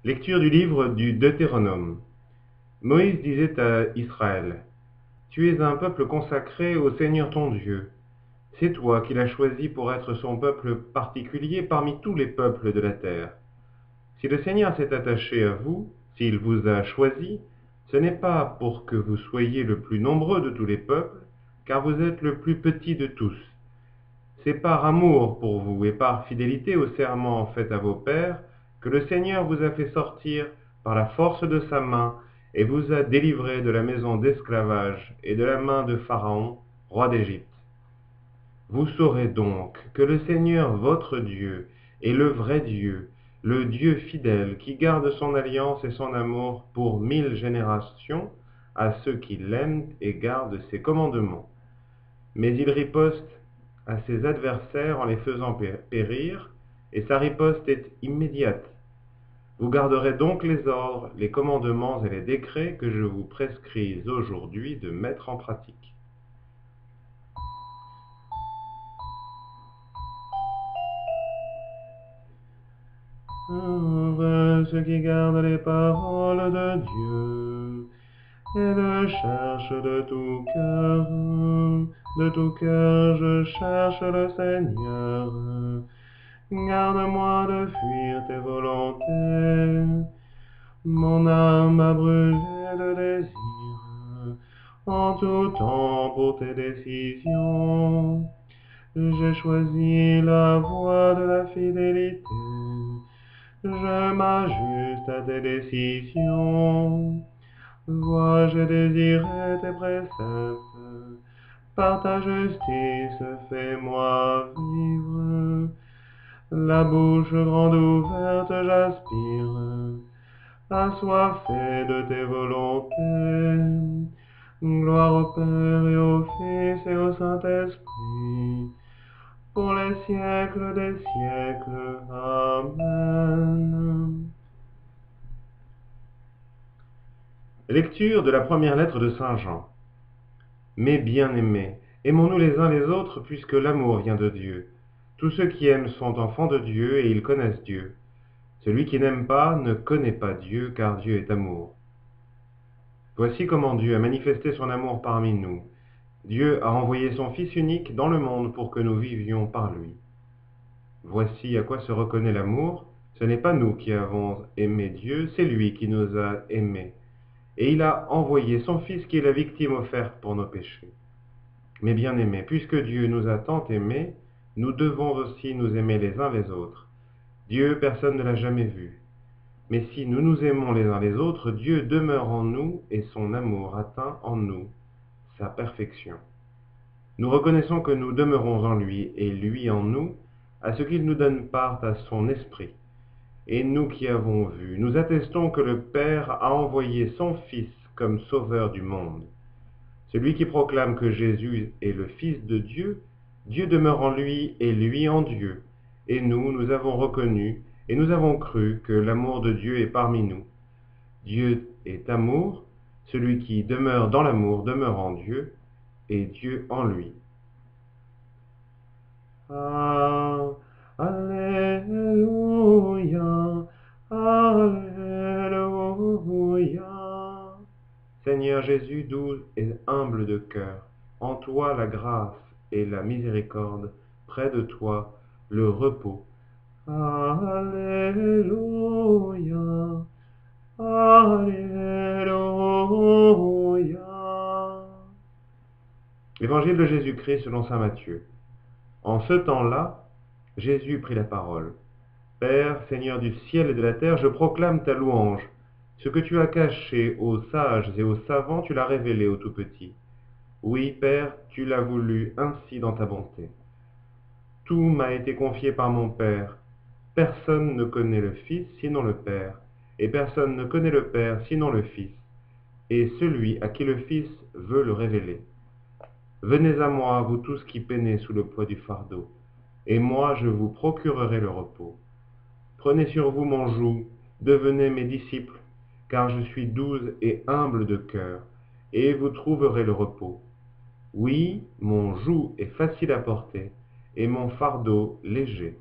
Lecture du livre du Deutéronome. Moïse disait à Israël: Tu es un peuple consacré au Seigneur ton Dieu. C'est toi qui l'as choisi pour être son peuple particulier parmi tous les peuples de la terre. Si le Seigneur s'est attaché à vous, s'il vous a choisi, ce n'est pas pour que vous soyez le plus nombreux de tous les peuples, car vous êtes le plus petit de tous. C'est par amour pour vous et par fidélité au serment fait à vos pères que le Seigneur vous a fait sortir par la force de sa main et vous a délivrés de la maison d'esclavage et de la main de Pharaon, roi d'Égypte. Vous saurez donc que le Seigneur votre Dieu est le vrai Dieu, le Dieu fidèle qui garde son alliance et son amour pour 1000 générations à ceux qui l'aiment et gardent ses commandements. Mais il riposte à ses adversaires en les faisant périr, et sa riposte est immédiate. Vous garderez donc les ordres, les commandements et les décrets que je vous prescris aujourd'hui de mettre en pratique. Heureux ceux qui gardent les paroles de Dieu et le cherchent de tout cœur. De tout cœur je cherche le Seigneur. Garde-moi de fuir tes volontés. Mon âme a brûlé de désir en tout temps pour tes décisions. J'ai choisi la voie de la fidélité. Je m'ajuste à tes décisions. Vois, j'ai désiré tes préceptes. Par ta justice, fais-moi vivre. La bouche grande ouverte, j'aspire, assoiffé de tes volontés. Gloire au Père et au Fils et au Saint-Esprit, pour les siècles des siècles. Amen. Lecture de la première lettre de Saint Jean. Mes bien-aimés, aimons-nous les uns les autres, puisque l'amour vient de Dieu. Tous ceux qui aiment sont enfants de Dieu et ils connaissent Dieu. Celui qui n'aime pas ne connaît pas Dieu, car Dieu est amour. Voici comment Dieu a manifesté son amour parmi nous. Dieu a envoyé son Fils unique dans le monde pour que nous vivions par lui. Voici à quoi se reconnaît l'amour. Ce n'est pas nous qui avons aimé Dieu, c'est lui qui nous a aimés. Et il a envoyé son Fils qui est la victime offerte pour nos péchés. Mes bien-aimés, puisque Dieu nous a tant aimés, nous devons aussi nous aimer les uns les autres. Dieu, personne ne l'a jamais vu. Mais si nous nous aimons les uns les autres, Dieu demeure en nous et son amour atteint en nous sa perfection. Nous reconnaissons que nous demeurons en lui et lui en nous, à ce qu'il nous donne part à son esprit. Et nous qui avons vu, nous attestons que le Père a envoyé son Fils comme sauveur du monde. Celui qui proclame que Jésus est le Fils de Dieu, Dieu demeure en lui et lui en Dieu. Et nous avons reconnu et nous avons cru que l'amour de Dieu est parmi nous. Dieu est amour, celui qui demeure dans l'amour demeure en Dieu, et Dieu en lui. Alléluia, Alléluia. Seigneur Jésus, doux et humble de cœur, en toi la grâce et la miséricorde, près de toi le repos. Alléluia, Alléluia. Évangile de Jésus-Christ selon saint Matthieu. En ce temps-là, Jésus prit la parole. Père, Seigneur du ciel et de la terre, je proclame ta louange. Ce que tu as caché aux sages et aux savants, tu l'as révélé aux tout-petits. Oui, Père, tu l'as voulu ainsi dans ta bonté. Tout m'a été confié par mon Père. Personne ne connaît le Fils sinon le Père, et personne ne connaît le Père sinon le Fils, et celui à qui le Fils veut le révéler. Venez à moi, vous tous qui peinez sous le poids du fardeau, et moi je vous procurerai le repos. Prenez sur vous mon joug, devenez mes disciples, car je suis doux et humble de cœur, et vous trouverez le repos. Oui, mon joug est facile à porter, et mon fardeau léger.